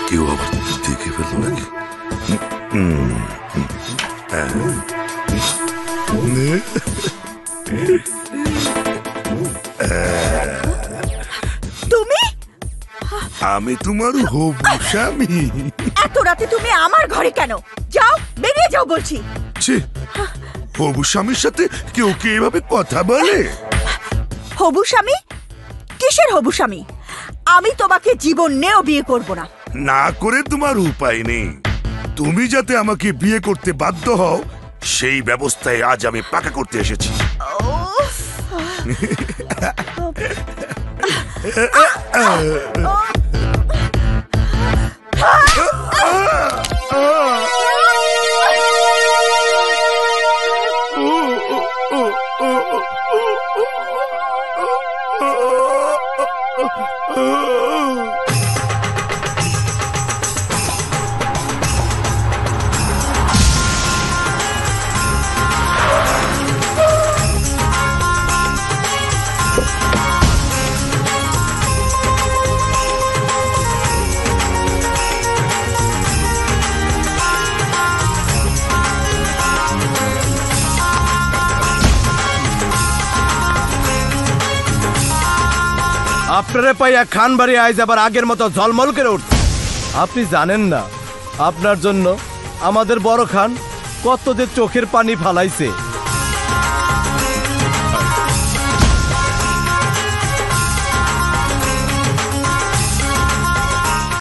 কেউ আবার দেখে ফেলল নাকি? তুমি? আমি তোমার হবু স্বামী। এত রাতে তুমি আমার ঘরে কেন? যাও, বেরিয়ে যাও বলছি। হবু স্বামীর সাথে কেউ কে এভাবে কথা বলে? হবু স্বামী? কিসের হবু স্বামী? আমি তোমাকে জীবনেও বিয়ে করব না। না করে তোমার উপায় নেই। তুমি যাতে আমাকে বিয়ে করতে বাধ্য হও সেই ব্যবস্থায় আজ আমি পাকা করতে এসেছি। আপনারে পাইয়া খানবাড়ি আইজ আবার আগের মতো ঝলমল করে উঠছে। আপনি জানেন না আপনার জন্য আমাদের বড় খান কত যে চোখের পানি ফালাইছে।